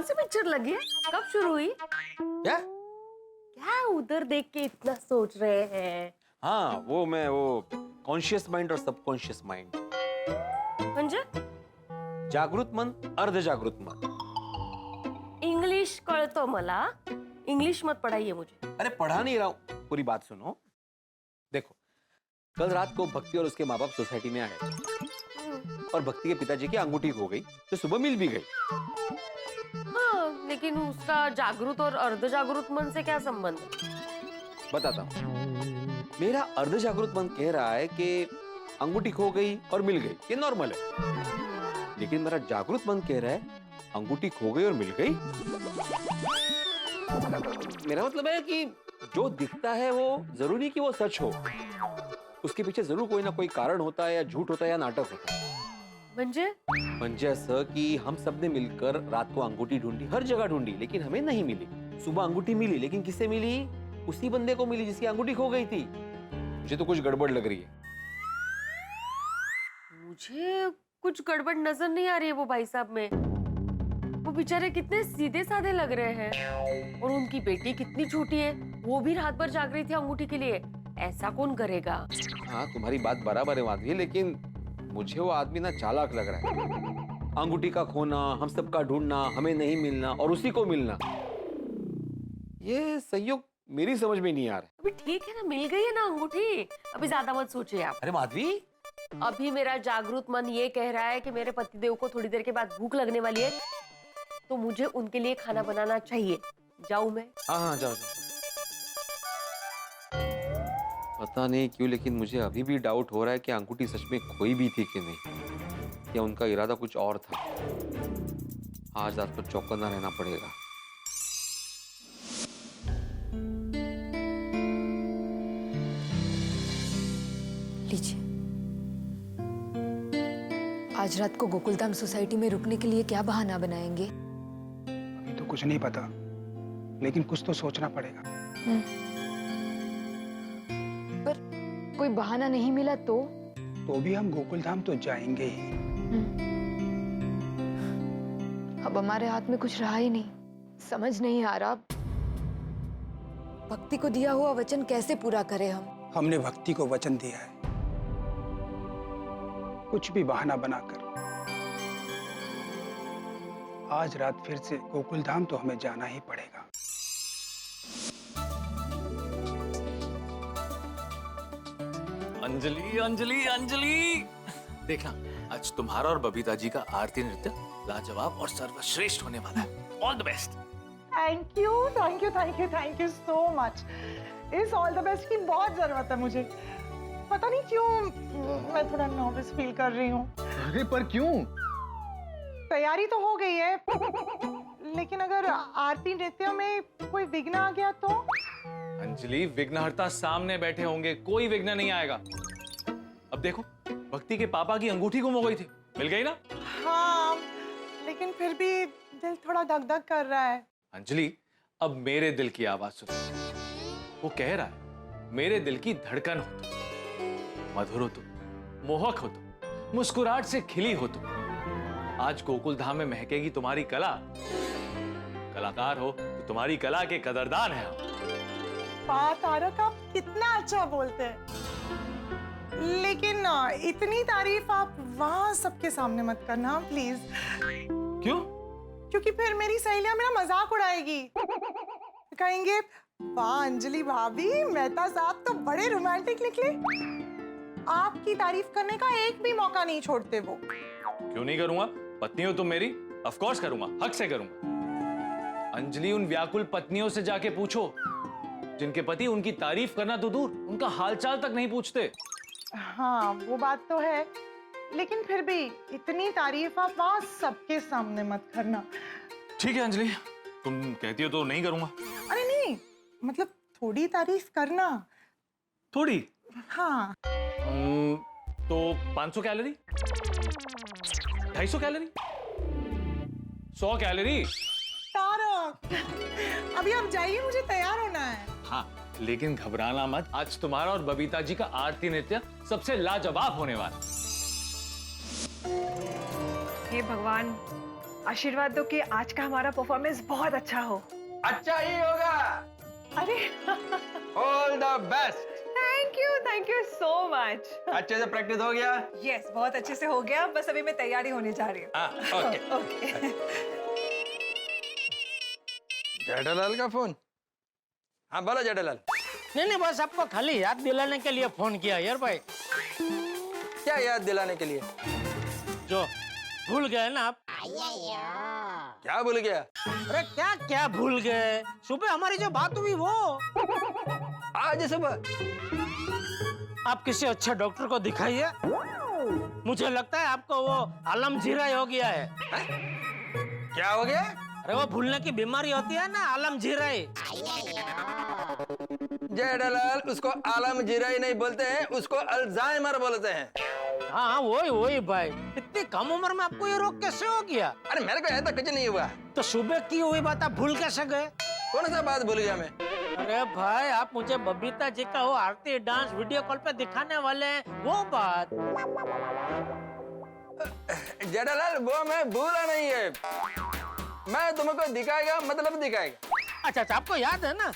कौन सी पिक्चर लगी है? कब शुरू हुई? क्या? क्या उधर देख के इतना सोच रहे हैं? हाँ वो कॉन्शियस माइंड और सबकॉन्शियस माइंड. म्हणजे जागृत मन, अर्ध जागृत मन. इंग्लिश कळतो मला. इंग्लिश मत पढ़ाइए मुझे. अरे पढ़ा नहीं रहा हूं, पूरी बात सुनो. देखो, कल रात को भक्ति और उसके माँ बाप सोसाइटी में आए और भक्ति के पिताजी की अंगूठी खो गई, जो सुबह मिल भी गई. हाँ, लेकिन उसका जागृत और अर्ध जागृत मन से क्या संबंध? बताता हूँ. मेरा अर्ध जागृत मन कह रहा है कि अंगूठी खो गई और मिल गई, ये नॉर्मल है. लेकिन मेरा जागृत मन कह रहा है अंगूठी खो गई और मिल गई. मेरा मतलब है कि जो दिखता है वो जरूरी कि वो सच हो. उसके पीछे जरूर कोई ना कोई कारण होता है, या झूठ होता है, या नाटक होता है. म्हणजे असं की हम सबने मिलकर रात को अंगूठी ढूंढी, हर जगह ढूंढी, लेकिन हमें नहीं मिली. सुबह अंगूठी मिली, लेकिन किससे मिली? उसी बंदे को मिली जिसकी अंगूठी खो गई थी. मुझे तो कुछ गड़बड़ लग रही है. मुझे कुछ गड़बड़ नजर नहीं आ रही है वो भाई साहब में. वो बेचारे कितने सीधे साधे लग रहे हैं. और उनकी बेटी कितनी छोटी है, वो भी रात भर जाग रही थी अंगूठी के लिए. ऐसा कौन करेगा? हाँ, तुम्हारी बात बराबर है माधवी, लेकिन मुझे वो आदमी ना चालाक लग रहा है. अंगूठी का खोना, हम सबका ढूंढना, हमें नहीं मिलना और उसी को मिलना, ये संयोग मेरी समझ में नहीं आ रहा. अभी ठीक है ना, मिल गई है ना अंगूठी. अभी ज्यादा मत सोचिए आप. अरे माधवी, अभी मेरा जागृत मन ये कह रहा है कि मेरे पतिदेव को थोड़ी देर के बाद भूख लगने वाली है, तो मुझे उनके लिए खाना बनाना चाहिए. जाऊं मैं? हाँ जाओ जाओ. पता नहीं क्यों, लेकिन मुझे अभी भी डाउट हो रहा है कि अंगूठी सच में खोई भी थी कि नहीं, या उनका इरादा कुछ और था. आज रात को चौकन्ना रहना पड़ेगा. लीजिए. आज रात को गोकुलधाम सोसाइटी में रुकने के लिए क्या बहाना बनाएंगे? अभी तो कुछ नहीं पता, लेकिन कुछ तो सोचना पड़ेगा. पर कोई बहाना नहीं मिला तो भी हम गोकुलधाम तो जाएंगे ही. अब हमारे हाथ में कुछ रहा ही नहीं. समझ नहीं आ रहा भक्ति को दिया हुआ वचन कैसे पूरा करें हम. हमने भक्ति को वचन दिया है, कुछ भी बहाना बनाकर आज रात फिर से गोकुलधाम तो हमें जाना ही पड़ेगा. अंजलि अंजलि अंजलि, देखना आज तुम्हारा और बबीता जी का आरती नृत्य लाजवाब और सर्वश्रेष्ठ होने वाला है. All the best. Thank you thank you thank you thank you so much. इस ऑल द बेस्ट की बहुत जरूरत है मुझे. पता नहीं क्यों मैं थोड़ा नर्वस फील कर रही हूँ. अरे पर क्यों? तैयारी तो हो गई है, लेकिन अगर आरती नृत्य में कोई विघ्न आ गया तो? अंजलि, विघ्नहर्ता सामने बैठे होंगे, कोई विघ्न नहीं आएगा. अब देखो, भक्ति के पापा की अंगूठी गुम हो गई थी, मिल गई ना? हाँ, लेकिन फिर भी दिल थोड़ा धक धक कर रहा है. अंजलि, अब मेरे दिल की आवाज सुनो. वो कह रहा है मेरे दिल की धड़कन हो तुम, मधुर हो तुम, मोहक हो तुम, मुस्कुराहट से खिली हो तुम. आज गोकुलधाम में महकेगी तुम्हारी कला. कलाकार हो तो तुम्हारी कला के कदरदान है हम. तारक, आप कितना अच्छा बोलते हैं, लेकिन इतनी तारीफ आप वहां सबके सामने मत करना प्लीज. क्यों? क्योंकि फिर मेरी सहेलियां मेरा मजाक उड़ाएगी. कहेंगे वाह अंजलि भाभी, मेहता साहब तो बड़े रोमांटिक निकले. आपकी तारीफ करने का एक भी मौका नहीं छोड़ते वो. क्यों नहीं करूंगा? पत्नी हो तुम मेरी, ऑफ कोर्स करूंगा, हक से करूंगा. अंजलि, उन व्याकुल पत्नियों से जाके पूछो जिनके पति उनकी तारीफ करना तो दूर, उनका हालचाल तक नहीं पूछते. हाँ, वो बात तो है, लेकिन फिर भी इतनी तारीफ आप वहां सबके सामने मत करना. ठीक है अंजलि, तुम कहती हो तो नहीं करूंगा. अरे नहीं, मतलब थोड़ी तारीफ करना. थोड़ी? हाँ. तो 500 कैलोरी, 250 कैलोरी, 100 कैलोरी. तारक, अभी आप जाइए, मुझे तैयार होना है. हाँ, लेकिन घबराना मत. आज तुम्हारा और बबीता जी का आरती नृत्य सबसे लाजवाब होने वाला. हे भगवान, आशीर्वाद दो कि आज का हमारा परफॉर्मेंस बहुत अच्छा हो। अच्छा ही होगा। अरे all the best. Thank you so much. अच्छे से प्रैक्टिस हो गया? यस, बहुत अच्छे से हो गया, बस अभी मैं तैयारी होने जा रही हूँ। ओके। ओके। जेठालाल का फोन? हाँ बोलो जेठालाल। नहीं, बस आपको खाली याद दिलाने के लिए फोन किया यार भाई। क्या याद दिलाने के लिए? जो भूल गए ना आप। क्या भूल गया? अरे क्या क्या भूल गए? सुबह हमारी जो बात हुई वो। आज सुबह? आप किसी अच्छे डॉक्टर को दिखाइए। मुझे लगता है आपको वो आलम जीराई हो गया है। क्या हो गया? अरे वो भूलने की बीमारी होती है ना, आलम जीराई। जेठालाल उसको आलम जीराई नहीं बोलते हैं, उसको अल्जाइमर बोलते हैं। हाँ वही भाई। इतनी कम उम्र में आपको ये रोग कैसे हो गया? अरे मेरे को ऐसा कुछ नहीं हुआ। तो सुबह की हुई बात आप भूल कैसे गए? कौन सा बात भूल गया मैं? अरे भाई आप मुझे बबीता जी का वो आरती डांस वीडियो कॉल पे दिखाने वाले हैं, वो बात। जेठालाल वो मैं भूला नहीं है। मैं तुमको दिखाएगा मतलब दिखाएगा। अच्छा, आपको याद है ना?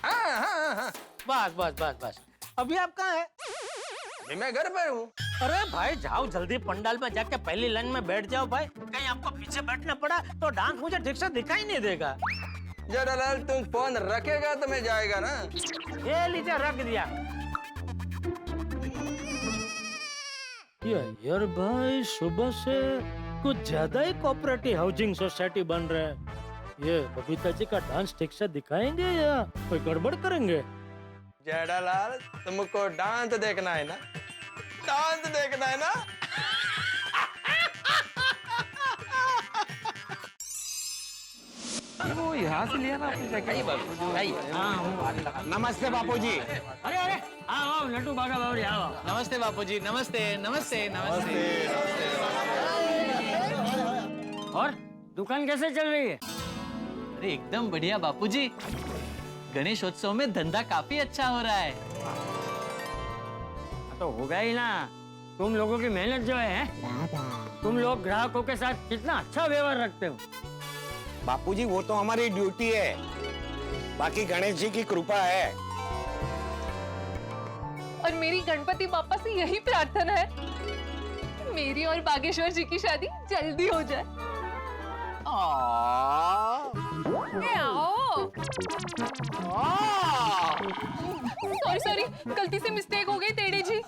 हाँ। बस। अभी आप कहाँ है? अभी मैं घर पर हूँ। अरे भाई जाओ जल्दी पंडाल में जाके पहली लाइन में बैठ जाओ भाई। कहीं आपको पीछे बैठना पड़ा तो डांस मुझे ठीक से दिखाई नहीं देगा। जेठालाल तुम फोन रखेगा तो मैं जाएगा ना। ये लीजिए रख दिया। यार भाई सुबह से कुछ ज्यादा ही कोऑपरेटिव हाउसिंग सोसाइटी बन रहा है। ये बबीता जी का डांस ठीक से दिखाएंगे या कोई गड़बड़ करेंगे? जेठालाल तुमको डांस देखना है ना? डांस देखना है ना? वो यहाँ से लिया ना आपने जैकेट? नमस्ते बापूजी। अरे आओ लड्डू बागा बाबरी आओ। नमस्ते बापूजी। नमस्ते। और दुकान कैसे चल रही है? अरे एकदम बढ़िया बापूजी। गणेशोत्सव में धंधा काफी अच्छा हो रहा है। तो होगा ही ना, तुम लोगों की मेहनत जो है। तुम लोग ग्राहकों के साथ कितना अच्छा व्यवहार रखते हो। बापूजी वो तो हमारी ड्यूटी है, बाकी गणेश जी की कृपा है। और मेरी गणपति बापा से यही प्रार्थना है, मेरी और बागेश्वर जी की शादी जल्दी हो जाए। सॉरी, गलती से मिस्टेक हो गई टेढ़े जी।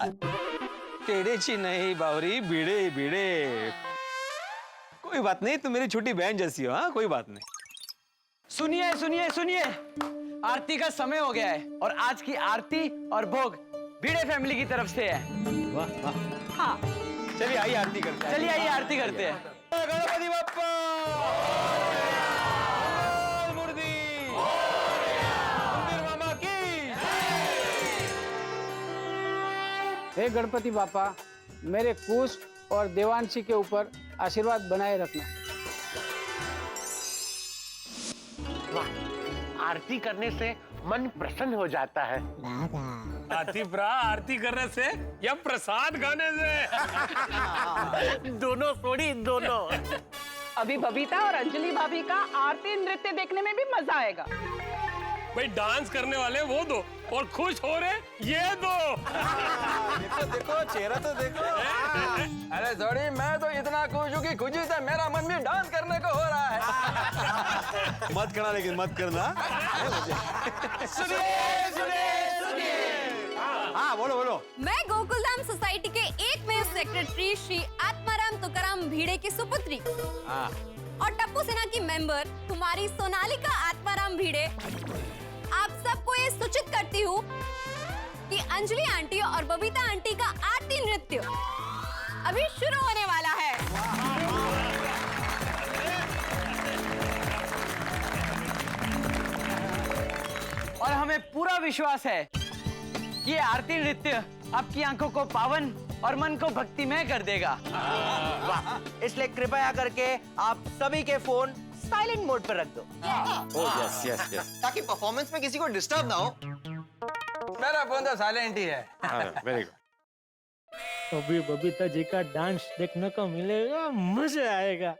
टेढ़े जी नहीं बावरी, भिड़े। कोई बात नहीं, तुम मेरी छोटी बहन जैसी हो। हाँ कोई बात नहीं। सुनिए। आरती का समय हो गया है और आज की आरती और भोग भिड़े फैमिली की तरफ से है। वाह। हाँ चलिए आइए आरती करते हैं। चलिए आइए आरती करते हैं। गणपति बप्पा मूर्ति मामा की। हे गणपति बापा, मेरे कुश और देवांशी के ऊपर आशीर्वाद बनाए रखना। आरती करने से मन प्रसन्न हो जाता है। आरती करने से या प्रसाद खाने से? दोनों। अभी बबीता और अंजलि भाभी का आरती नृत्य देखने में भी मजा आएगा। भाई डांस करने वाले वो दो और खुश हो रहे ये दो। देखो चेहरा तो देखो। अरे सॉरी, मैं तो इतना खुश हूँ कि खुशी से मेरा मन भी डांस करने को हो रहा है। मत करना, लेकिन मत करना। सुनिए। हाँ बोलो। मैं गोकुलधाम सोसाइटी के एकमेव सेक्रेटरी श्री आत्माराम तुकाराम भिड़े की सुपुत्री और टप्पू सेना की मेंबर कुमारी सोनालिका आत्माराम भिड़े आप सबको ये सूचित करती हूँ कि अंजलि आंटी और बबीता आंटी का आरती नृत्य अभी शुरू होने वाला है। और हमें पूरा विश्वास है कि ये आरती नृत्य आपकी आंखों को पावन और मन को भक्तिमय कर देगा। इसलिए कृपया करके आप सभी के फोन साइलेंट मोड पर रख दो। यस। ताकि परफॉर्मेंस में किसी को डिस्टर्ब ना हो। मेरा फोन तो साइलेंट ही है। Very good. अभी बबीता जी का डांस देखने को मिलेगा, मजा आएगा।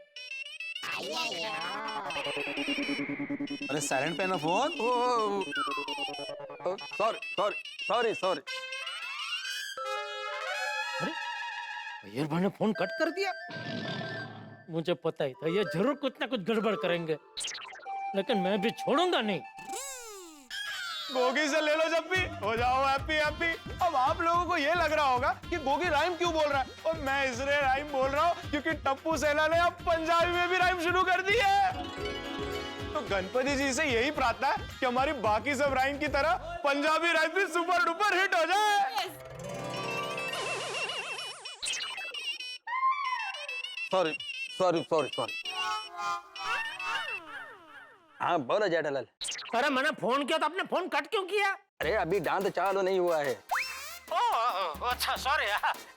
अरे साइलेंट पे ना phone. Sorry sorry sorry sorry. Iyer भाई ने फोन कट कर दिया। मुझे पता ही था ये जरूर कुछ ना कुछ गड़बड़ करेंगे, लेकिन मैं भी छोड़ूंगा नहीं। गोगी से ले लो जब भी, हो जाओ हैप्पी हैप्पी। अब आप लोगों को ये लग रहा होगा कि गोगी राइम क्यों बोल रहा है, और मैं इसलिए राइम बोल रहा हूँ क्योंकि टप्पू सेना ने अब पंजाबी में भी राइम शुरू कर दी है। तो गणपति जी से यही प्रार्थना है कि हमारी बाकी सब राइम की तरह पंजाबी राइम भी सुपर डुपर हिट हो जाए। Sorry sorry sorry sorry. हाँ बोलो जेठालाल। अरे मैंने फोन किया तो आपने फोन कट क्यों किया? अरे अभी दांत चालू नहीं हुआ है। ओह अच्छा सॉरी,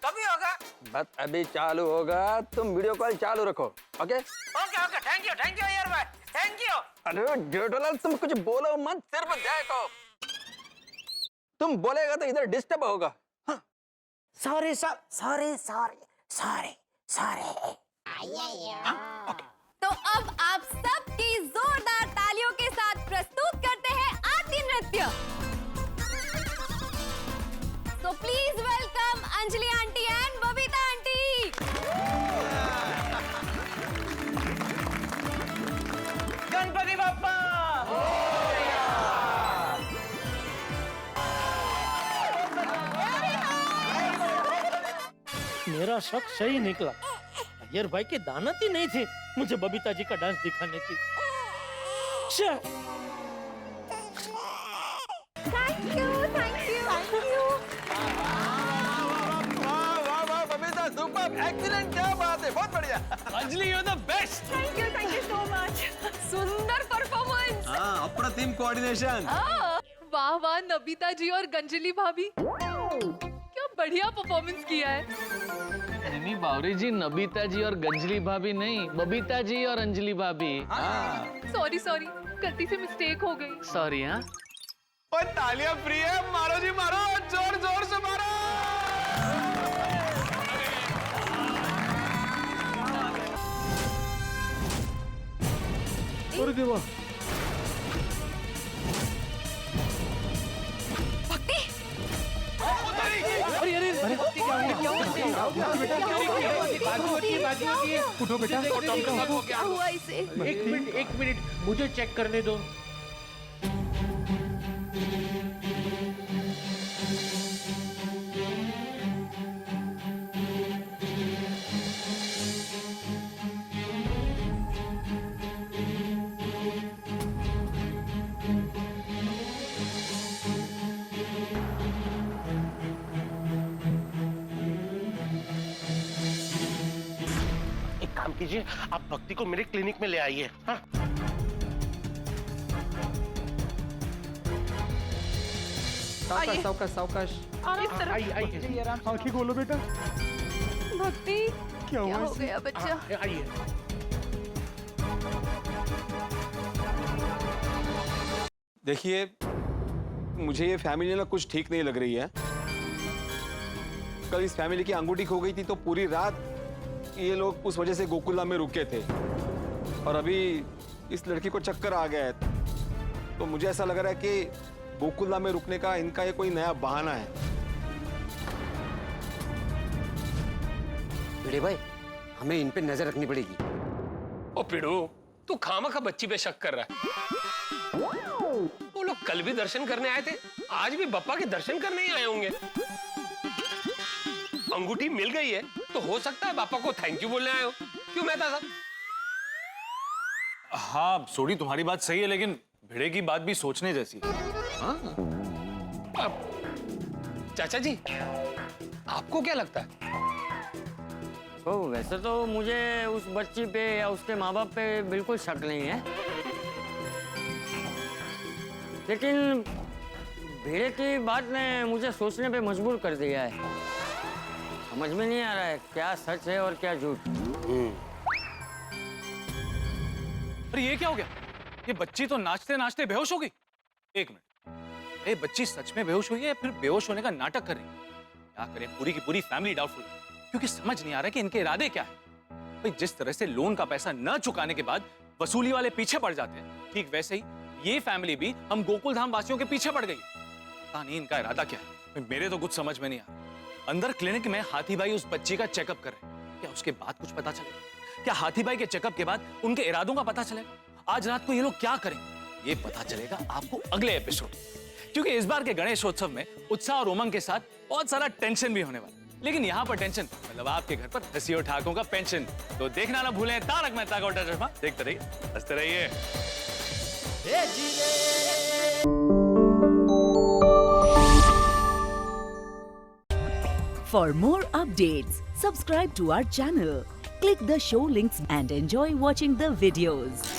कभी होगा? बस अभी चालू होगा, तुम वीडियो कॉल चालू रखो। Okay okay okay, thank you Iyer भाई, थैंक यू। अरे जेठालाल तुम कुछ बोलो मत, सिर्फ देखो। तुम बोलेगा तो इधर डिस्टर्ब होगा। Sorry sorry sorry sorry sorry. तो अब आप सबकी जोरदार तालियों के साथ प्रस्तुत करते हैं आरती नृत्य। तो please welcome Anjali aunty and Babita aunty. Ganpati Bappa. मेरा शक सही निकला। अय्यर भाई की दानत ही नहीं थी मुझे बबीता जी का डांस दिखाने की। Thank you thank you thank you. वाह वाह वाह बबीता, सुपर, एक्सीलेंट, क्या बात है, बहुत बढ़िया। Anjali you are the best. Thank you so much. सुंदर परफॉर्मेंस। हाँ, अप्रतिम कोऑर्डिनेशन। वाह वाह नबिता जी और गंजली भाभी, क्या बढ़िया परफॉर्मेंस किया है। नहीं बावरी जी, नबिता जी और गंजली भाभी नहीं, बबीता जी और अंजलि भाभी। सॉरी सॉरी, गलती से मिस्टेक हो गई। सॉरी। हाँ और तालियां फ्री है, मारो जी मारो, जोर जोर से मारो। और देवा भक्ति। अरे अरे उठो बेटा। क्या हुआ इसे? एक मिनट मुझे चेक करने दो। कीजिए, आप भक्ति को मेरे क्लिनिक में ले आइए। हाँ? सावकाश सावकाश सावकाश। आइए आंखें खोलो बेटा। भक्ति क्या हो गया बच्चा? आइए। देखिए, मुझे ये फैमिली ना कुछ ठीक नहीं लग रही है। कल इस फैमिली की अंगूठी खो गई थी तो पूरी रात ये लोग उस वजह से गोकुला में रुके थे, और अभी इस लड़की को चक्कर आ गया है। तो मुझे ऐसा लग रहा है कि गोकुला में रुकने का इनका ये कोई नया बहाना है। भिड़े भाई, हमें इन पे नजर रखनी पड़ेगी। ओ पिड़ू, तू खामखा बच्ची पे शक कर रहा है। वो लोग कल भी दर्शन करने आए थे, आज भी बप्पा के दर्शन करने ही आए होंगे। अंगूठी मिल गई है तो हो सकता है पापा को थैंक यू बोलने आए हो। क्यों मेहता साहब? हाँ सोडी, तुम्हारी बात सही है, लेकिन भिड़े की बात भी सोचने जैसी है। हाँ? चाचा जी, आपको क्या लगता है? वैसे तो मुझे उस बच्ची पे या उसके माँ बाप पे बिल्कुल शक नहीं है, लेकिन भिड़े की बात ने मुझे सोचने पे मजबूर कर दिया है। समझ में नहीं आ रहा है क्या सच है और क्या झूठ। अरे ये क्या हो गया? ये बच्ची तो नाचते नाचते बेहोश हो गई। एक मिनट, ये बच्ची सच में बेहोश हुई है या फिर बेहोश होने का नाटक कर रही है? क्या करें, पूरी की पूरी फैमिली डाउटफुल है, क्योंकि समझ नहीं आ रहा कि इनके इरादे क्या है। भाई जिस तरह से लोन का पैसा न चुकाने के बाद वसूली वाले पीछे पड़ जाते हैं, ठीक वैसे ही ये फैमिली भी हम गोकुल धाम वासियों के पीछे पड़ गई। पता नहीं इनका इरादा क्या है, मेरे तो कुछ समझ में नहीं आ रहा। अंदर क्लिनिक में हाथी भाई उस बच्ची का चेकअप कर रहे हैं, क्या उसके बाद कुछ पता चलेगा? क्या हाथी भाई के चेकअप के बाद उनके इरादों का पता चलेगा? आज रात को ये लोग क्या करेंगे ये पता चलेगा आपको अगले एपिसोड, क्योंकि इस बार के गणेशोत्सव में उत्साह और उमंग के साथ बहुत सारा टेंशन भी होने वाला। लेकिन यहाँ पर टेंशन मतलब आपके घर पर हंसी और ठाकों का पेंशन। तो देखना ना भूलें तारक मेहता का उल्टा चश्मा। देखते रहिए, हंसते रहिए। For more updates, subscribe to our channel, click the show links and enjoy watching the videos.